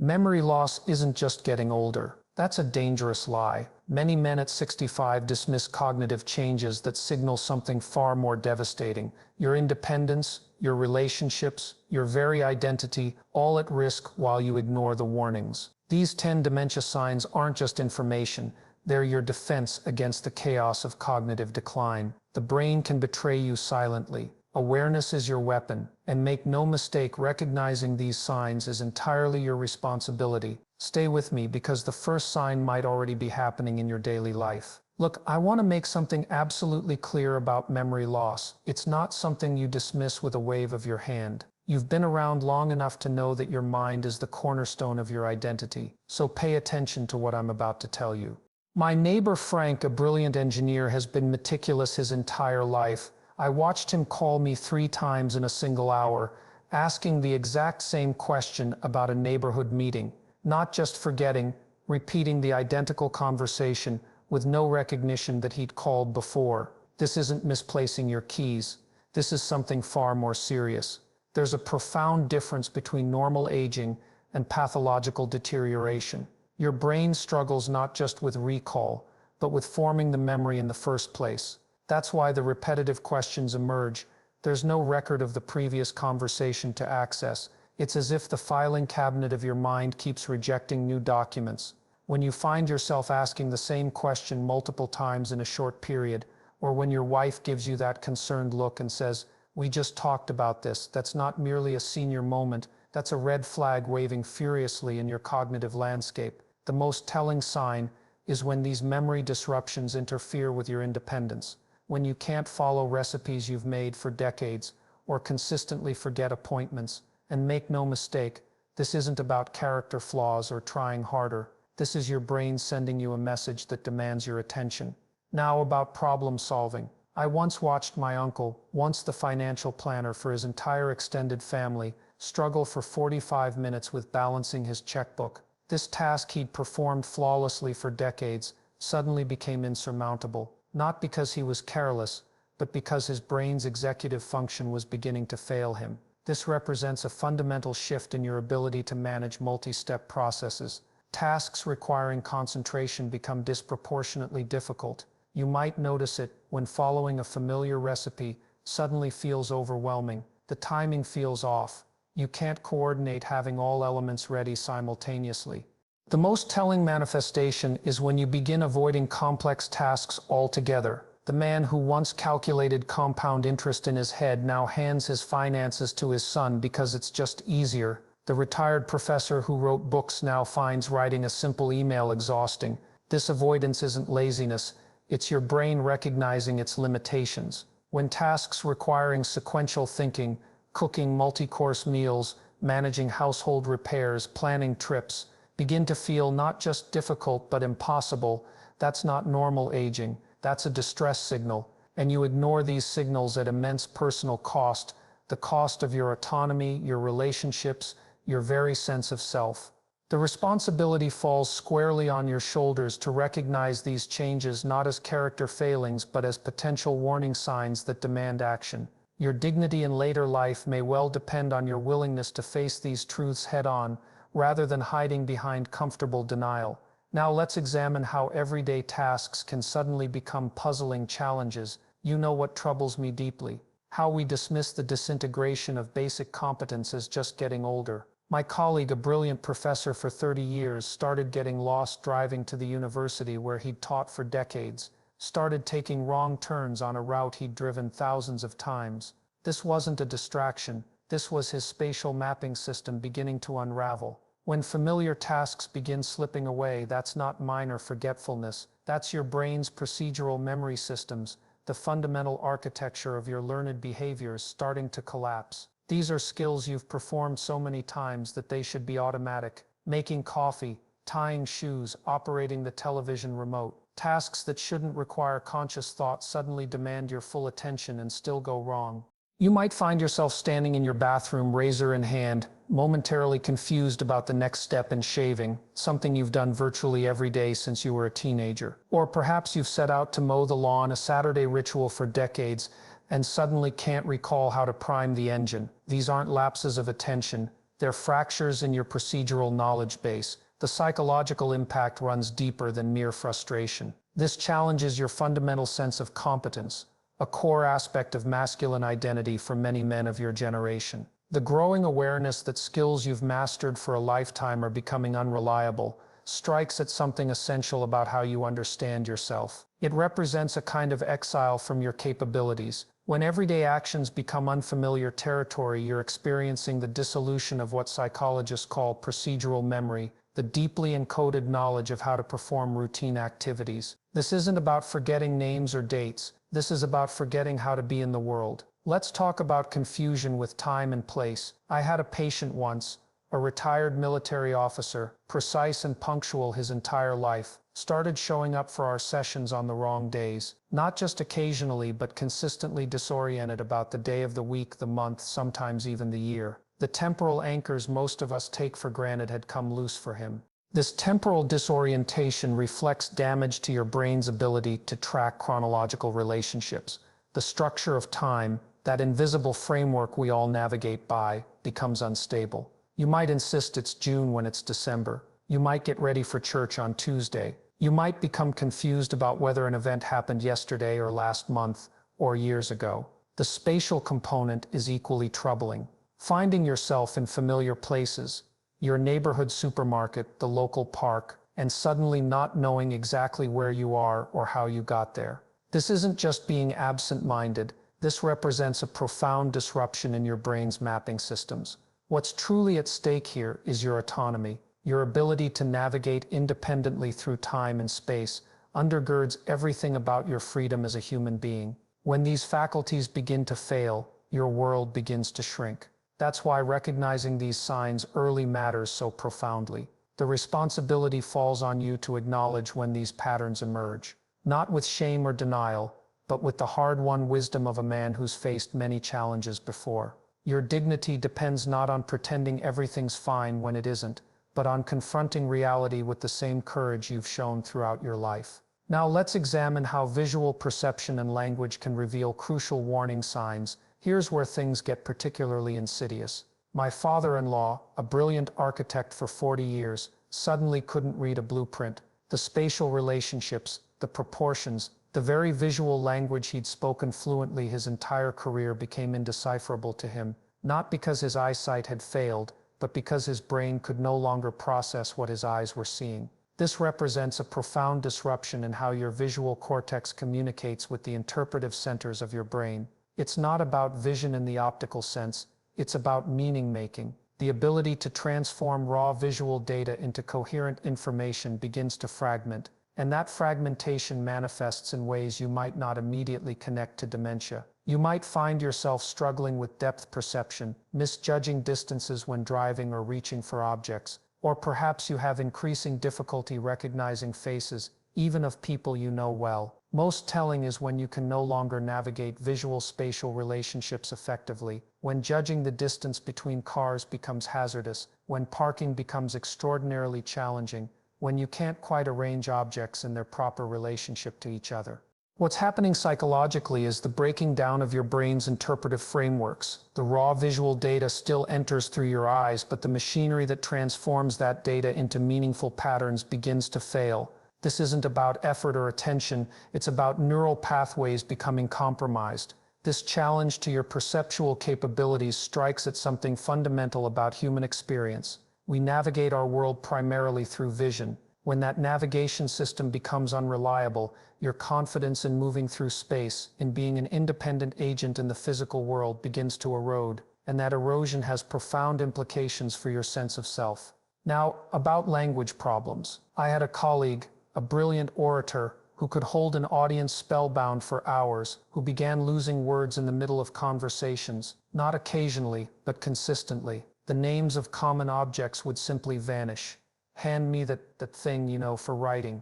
Memory loss isn't just getting older. That's a dangerous lie. Many men at 65 dismiss cognitive changes that signal something far more devastating. Your independence, your relationships, your very identity, all at risk while you ignore the warnings. These 10 dementia signs aren't just information. They're your defense against the chaos of cognitive decline. The brain can betray you silently. Awareness is your weapon, and make no mistake, recognizing these signs is entirely your responsibility. Stay with me because the first sign might already be happening in your daily life. Look, I want to make something absolutely clear about memory loss. It's not something you dismiss with a wave of your hand. You've been around long enough to know that your mind is the cornerstone of your identity. So pay attention to what I'm about to tell you. My neighbor Frank, a brilliant engineer, has been meticulous his entire life. I watched him call me 3 times in a single hour, asking the exact same question about a neighborhood meeting, not just forgetting, repeating the identical conversation with no recognition that he'd called before. This isn't misplacing your keys. This is something far more serious. There's a profound difference between normal aging and pathological deterioration. Your brain struggles not just with recall, but with forming the memory in the first place. That's why the repetitive questions emerge. There's no record of the previous conversation to access. It's as if the filing cabinet of your mind keeps rejecting new documents. When you find yourself asking the same question multiple times in a short period, or when your wife gives you that concerned look and says, "We just talked about this," that's not merely a senior moment, that's a red flag waving furiously in your cognitive landscape. The most telling sign is when these memory disruptions interfere with your independence. When you can't follow recipes you've made for decades, or consistently forget appointments. And make no mistake, this isn't about character flaws or trying harder. This is your brain sending you a message that demands your attention. Now about problem solving. I once watched my uncle, once the financial planner for his entire extended family, struggle for 45 minutes with balancing his checkbook. This task he'd performed flawlessly for decades suddenly became insurmountable. Not because he was careless, but because his brain's executive function was beginning to fail him. This represents a fundamental shift in your ability to manage multi-step processes. Tasks requiring concentration become disproportionately difficult. You might notice it when following a familiar recipe suddenly feels overwhelming. The timing feels off. You can't coordinate having all elements ready simultaneously. The most telling manifestation is when you begin avoiding complex tasks altogether. The man who once calculated compound interest in his head now hands his finances to his son because it's just easier. The retired professor who wrote books now finds writing a simple email exhausting. This avoidance isn't laziness, it's your brain recognizing its limitations. When tasks requiring sequential thinking, cooking multi-course meals, managing household repairs, planning trips, begin to feel not just difficult but impossible, that's not normal aging, that's a distress signal, and you ignore these signals at immense personal cost, the cost of your autonomy, your relationships, your very sense of self. The responsibility falls squarely on your shoulders to recognize these changes not as character failings but as potential warning signs that demand action. Your dignity in later life may well depend on your willingness to face these truths head-on, rather than hiding behind comfortable denial. Now let's examine how everyday tasks can suddenly become puzzling challenges. You know what troubles me deeply. How we dismiss the disintegration of basic competence as just getting older. My colleague, a brilliant professor for 30 years, started getting lost driving to the university where he'd taught for decades, started taking wrong turns on a route he'd driven thousands of times. This wasn't a distraction. This was his spatial mapping system beginning to unravel. When familiar tasks begin slipping away, that's not minor forgetfulness. That's your brain's procedural memory systems, the fundamental architecture of your learned behaviors starting to collapse. These are skills you've performed so many times that they should be automatic. Making coffee, tying shoes, operating the television remote. Tasks that shouldn't require conscious thought suddenly demand your full attention and still go wrong. You might find yourself standing in your bathroom, razor in hand, momentarily confused about the next step in shaving, something you've done virtually every day since you were a teenager. Or perhaps you've set out to mow the lawn, a Saturday ritual for decades, and suddenly can't recall how to prime the engine. These aren't lapses of attention, They're fractures in your procedural knowledge base. The psychological impact runs deeper than mere frustration. This challenges your fundamental sense of competence, a core aspect of masculine identity for many men of your generation. The growing awareness that skills you've mastered for a lifetime are becoming unreliable strikes at something essential about how you understand yourself. It represents a kind of exile from your capabilities. When everyday actions become unfamiliar territory, you're experiencing the dissolution of what psychologists call procedural memory, the deeply encoded knowledge of how to perform routine activities. This isn't about forgetting names or dates. This is about forgetting how to be in the world. Let's talk about confusion with time and place. I had a patient once, a retired military officer, precise and punctual his entire life, started showing up for our sessions on the wrong days, not just occasionally but consistently disoriented about the day of the week, the month, sometimes even the year. The temporal anchors most of us take for granted had come loose for him. This temporal disorientation reflects damage to your brain's ability to track chronological relationships. The structure of time, that invisible framework we all navigate by, becomes unstable. You might insist it's June when it's December. You might get ready for church on Tuesday. You might become confused about whether an event happened yesterday or last month or years ago. The spatial component is equally troubling. Finding yourself in familiar places, your neighborhood supermarket, the local park, and suddenly not knowing exactly where you are or how you got there. This isn't just being absent-minded. This represents a profound disruption in your brain's mapping systems. What's truly at stake here is your autonomy. Your ability to navigate independently through time and space undergirds everything about your freedom as a human being. When these faculties begin to fail, your world begins to shrink. That's why recognizing these signs early matters so profoundly. The responsibility falls on you to acknowledge when these patterns emerge, not with shame or denial, but with the hard-won wisdom of a man who's faced many challenges before. Your dignity depends not on pretending everything's fine when it isn't, but on confronting reality with the same courage you've shown throughout your life. Now let's examine how visual perception and language can reveal crucial warning signs. Here's where things get particularly insidious. My father-in-law, a brilliant architect for 40 years, suddenly couldn't read a blueprint. The spatial relationships, the proportions, the very visual language he'd spoken fluently his entire career became indecipherable to him, not because his eyesight had failed, but because his brain could no longer process what his eyes were seeing. This represents a profound disruption in how your visual cortex communicates with the interpretive centers of your brain. It's not about vision in the optical sense, it's about meaning-making. The ability to transform raw visual data into coherent information begins to fragment, and that fragmentation manifests in ways you might not immediately connect to dementia. You might find yourself struggling with depth perception, misjudging distances when driving or reaching for objects, or perhaps you have increasing difficulty recognizing faces, even of people you know well. Most telling is when you can no longer navigate visual spatial relationships effectively, when judging the distance between cars becomes hazardous, when parking becomes extraordinarily challenging, when you can't quite arrange objects in their proper relationship to each other. What's happening psychologically is the breaking down of your brain's interpretive frameworks. The raw visual data still enters through your eyes, but the machinery that transforms that data into meaningful patterns begins to fail. This isn't about effort or attention, it's about neural pathways becoming compromised. This challenge to your perceptual capabilities strikes at something fundamental about human experience. We navigate our world primarily through vision. When that navigation system becomes unreliable, your confidence in moving through space, in being an independent agent in the physical world, begins to erode, and that erosion has profound implications for your sense of self. Now, about language problems. I had a colleague, a brilliant orator, who could hold an audience spellbound for hours, who began losing words in the middle of conversations, not occasionally, but consistently. The names of common objects would simply vanish. Hand me that thing, for writing.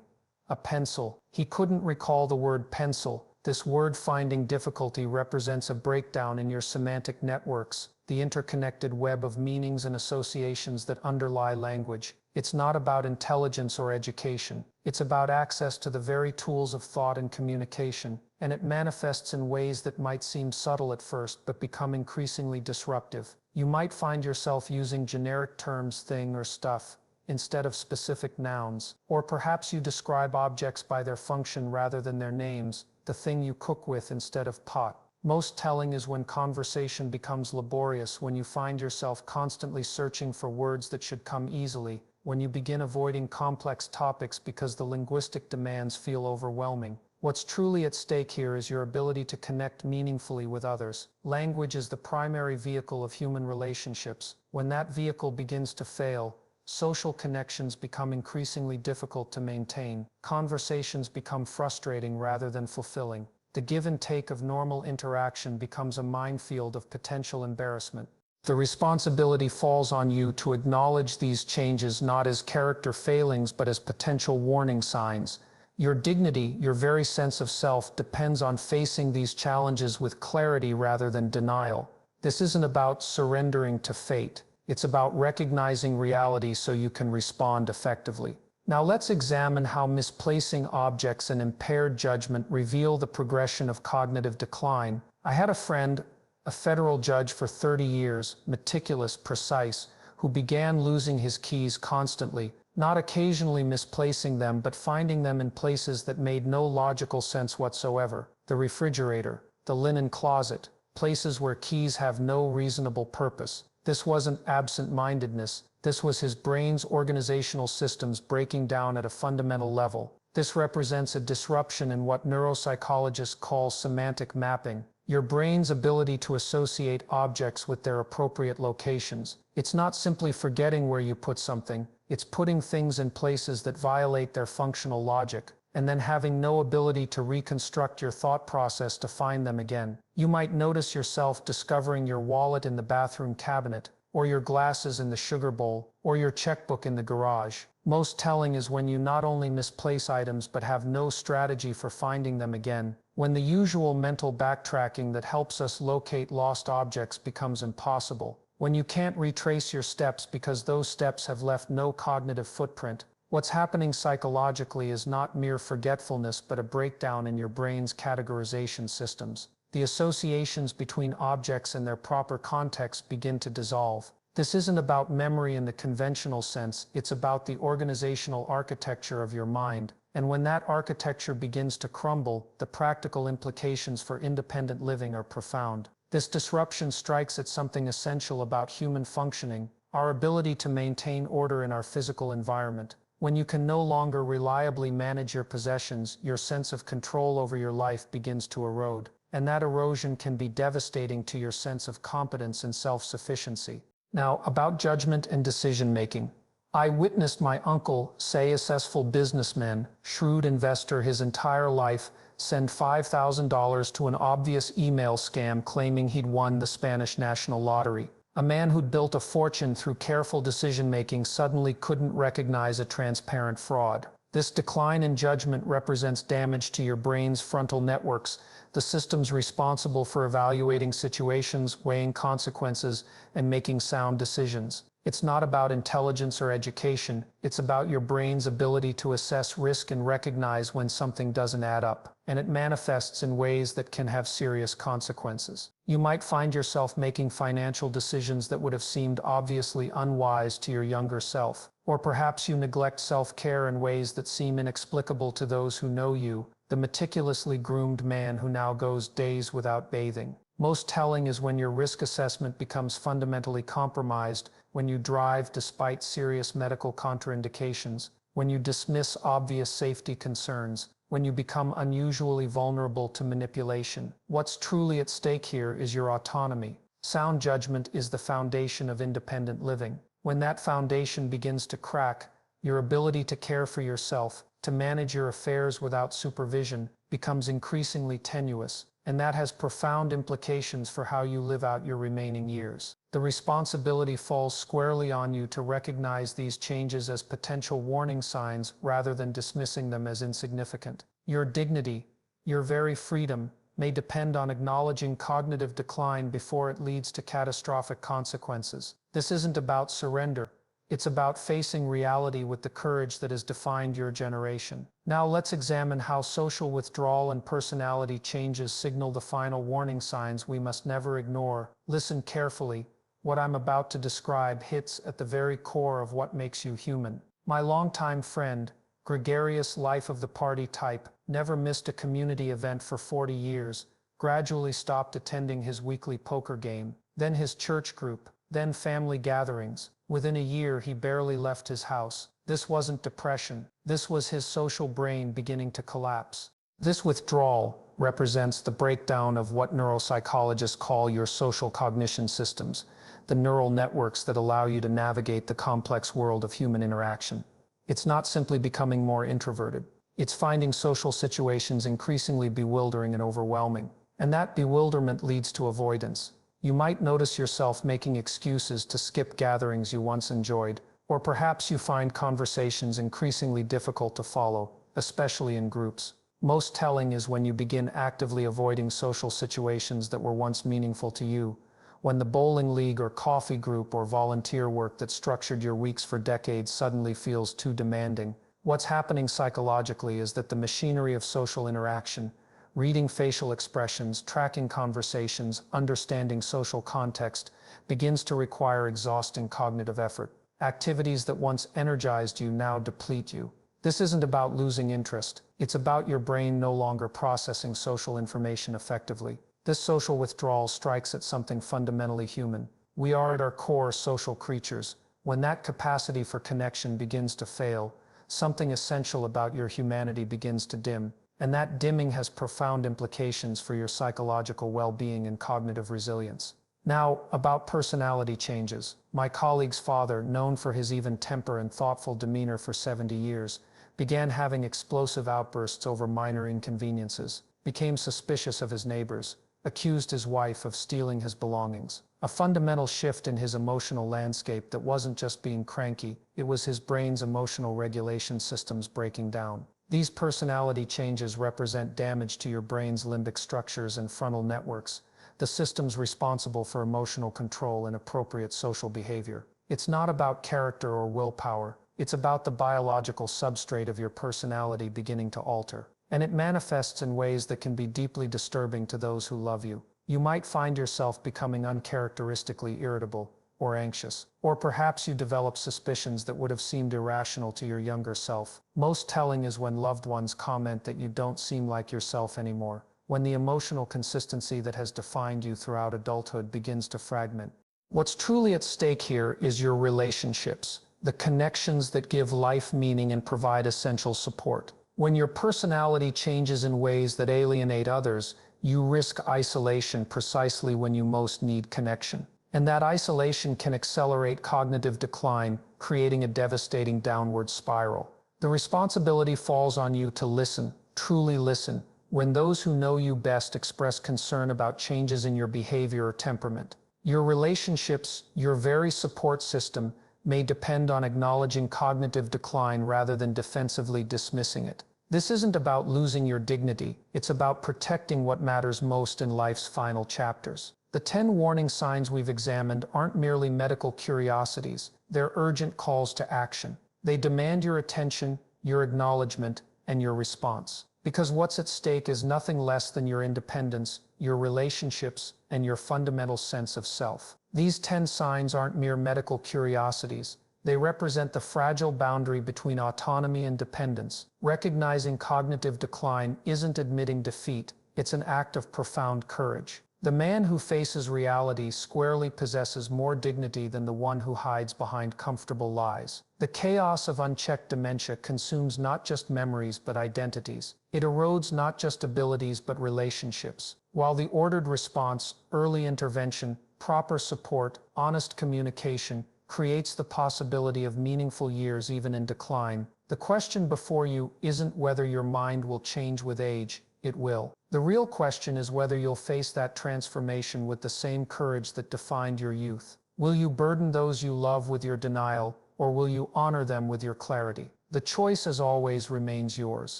A pencil. He couldn't recall the word pencil. This word-finding difficulty represents a breakdown in your semantic networks, the interconnected web of meanings and associations that underlie language. It's not about intelligence or education. It's about access to the very tools of thought and communication, and it manifests in ways that might seem subtle at first but become increasingly disruptive. You might find yourself using generic terms thing or stuff instead of specific nouns, or perhaps you describe objects by their function rather than their names, the thing you cook with instead of pot. Most telling is when conversation becomes laborious, when you find yourself constantly searching for words that should come easily, when you begin avoiding complex topics because the linguistic demands feel overwhelming. What's truly at stake here is your ability to connect meaningfully with others. Language is the primary vehicle of human relationships. When that vehicle begins to fail, social connections become increasingly difficult to maintain. Conversations become frustrating rather than fulfilling. The give and take of normal interaction becomes a minefield of potential embarrassment. The responsibility falls on you to acknowledge these changes not as character failings but as potential warning signs. Your dignity, your very sense of self, depends on facing these challenges with clarity rather than denial. This isn't about surrendering to fate. It's about recognizing reality so you can respond effectively. Now let's examine how misplacing objects and impaired judgment reveal the progression of cognitive decline. I had a friend, a federal judge for 30 years, meticulous, precise, who began losing his keys constantly, not occasionally misplacing them, but finding them in places that made no logical sense whatsoever. The refrigerator, the linen closet, places where keys have no reasonable purpose. This wasn't absent-mindedness. This was his brain's organizational systems breaking down at a fundamental level. This represents a disruption in what neuropsychologists call semantic mapping, your brain's ability to associate objects with their appropriate locations. It's not simply forgetting where you put something, it's putting things in places that violate their functional logic, and then having no ability to reconstruct your thought process to find them again. You might notice yourself discovering your wallet in the bathroom cabinet, or your glasses in the sugar bowl, or your checkbook in the garage. Most telling is when you not only misplace items but have no strategy for finding them again, when the usual mental backtracking that helps us locate lost objects becomes impossible, when you can't retrace your steps because those steps have left no cognitive footprint. What's happening psychologically is not mere forgetfulness but a breakdown in your brain's categorization systems. The associations between objects and their proper context begin to dissolve. This isn't about memory in the conventional sense, it's about the organizational architecture of your mind. And when that architecture begins to crumble, the practical implications for independent living are profound. This disruption strikes at something essential about human functioning, our ability to maintain order in our physical environment. When you can no longer reliably manage your possessions, your sense of control over your life begins to erode. And that erosion can be devastating to your sense of competence and self-sufficiency. Now, about judgment and decision-making. I witnessed my uncle, a successful businessman, shrewd investor his entire life, send $5,000 to an obvious email scam claiming he'd won the Spanish national lottery. A man who'd built a fortune through careful decision-making suddenly couldn't recognize a transparent fraud. This decline in judgment represents damage to your brain's frontal networks, the systems responsible for evaluating situations, weighing consequences, and making sound decisions. It's not about intelligence or education, it's about your brain's ability to assess risk and recognize when something doesn't add up, and it manifests in ways that can have serious consequences. You might find yourself making financial decisions that would have seemed obviously unwise to your younger self, or perhaps you neglect self-care in ways that seem inexplicable to those who know you, the meticulously groomed man who now goes days without bathing. Most telling is when your risk assessment becomes fundamentally compromised, when you drive despite serious medical contraindications, when you dismiss obvious safety concerns, when you become unusually vulnerable to manipulation. What's truly at stake here is your autonomy. Sound judgment is the foundation of independent living. When that foundation begins to crack, your ability to care for yourself, to manage your affairs without supervision, becomes increasingly tenuous, and that has profound implications for how you live out your remaining years. The responsibility falls squarely on you to recognize these changes as potential warning signs rather than dismissing them as insignificant. Your dignity, your very freedom, may depend on acknowledging cognitive decline before it leads to catastrophic consequences. This isn't about surrender. It's about facing reality with the courage that has defined your generation. Now let's examine how social withdrawal and personality changes signal the final warning signs we must never ignore. Listen carefully. What I'm about to describe hits at the very core of what makes you human. My longtime friend, gregarious life of the party type, never missed a community event for 40 years, gradually stopped attending his weekly poker game, then his church group, then family gatherings. Within a year, he barely left his house. This wasn't depression. This was his social brain beginning to collapse. This withdrawal represents the breakdown of what neuropsychologists call your social cognition systems, the neural networks that allow you to navigate the complex world of human interaction. It's not simply becoming more introverted. It's finding social situations increasingly bewildering and overwhelming. And that bewilderment leads to avoidance. You might notice yourself making excuses to skip gatherings you once enjoyed, or perhaps you find conversations increasingly difficult to follow, especially in groups. Most telling is when you begin actively avoiding social situations that were once meaningful to you, when the bowling league or coffee group or volunteer work that structured your weeks for decades suddenly feels too demanding. What's happening psychologically is that the machinery of social interaction, reading facial expressions, tracking conversations, understanding social context, begins to require exhausting cognitive effort. Activities that once energized you now deplete you. This isn't about losing interest. It's about your brain no longer processing social information effectively. This social withdrawal strikes at something fundamentally human. We are at our core social creatures. When that capacity for connection begins to fail, something essential about your humanity begins to dim. And that dimming has profound implications for your psychological well-being and cognitive resilience. Now, about personality changes. My colleague's father, known for his even temper and thoughtful demeanor for 70 years, began having explosive outbursts over minor inconveniences, became suspicious of his neighbors, accused his wife of stealing his belongings. A fundamental shift in his emotional landscape that wasn't just being cranky, it was his brain's emotional regulation systems breaking down. These personality changes represent damage to your brain's limbic structures and frontal networks, the systems responsible for emotional control and appropriate social behavior. It's not about character or willpower. It's about the biological substrate of your personality beginning to alter. And it manifests in ways that can be deeply disturbing to those who love you. You might find yourself becoming uncharacteristically irritable or anxious, or perhaps you develop suspicions that would have seemed irrational to your younger self. Most telling is when loved ones comment that you don't seem like yourself anymore, when the emotional consistency that has defined you throughout adulthood begins to fragment. What's truly at stake here is your relationships, the connections that give life meaning and provide essential support. When your personality changes in ways that alienate others, you risk isolation precisely when you most need connection. And that isolation can accelerate cognitive decline, creating a devastating downward spiral. The responsibility falls on you to listen, truly listen, when those who know you best express concern about changes in your behavior or temperament. Your relationships, your very support system, may depend on acknowledging cognitive decline rather than defensively dismissing it. This isn't about losing your dignity, it's about protecting what matters most in life's final chapters. The 10 warning signs we've examined aren't merely medical curiosities, they're urgent calls to action. They demand your attention, your acknowledgement, and your response. Because what's at stake is nothing less than your independence, your relationships, and your fundamental sense of self. These 10 signs aren't mere medical curiosities. They represent the fragile boundary between autonomy and dependence. Recognizing cognitive decline isn't admitting defeat, it's an act of profound courage. The man who faces reality squarely possesses more dignity than the one who hides behind comfortable lies. The chaos of unchecked dementia consumes not just memories but identities. It erodes not just abilities but relationships. While the ordered response, early intervention, proper support, honest communication, creates the possibility of meaningful years even in decline, the question before you isn't whether your mind will change with age, it will. The real question is whether you'll face that transformation with the same courage that defined your youth. Will you burden those you love with your denial, or will you honor them with your clarity? The choice, as always, remains yours.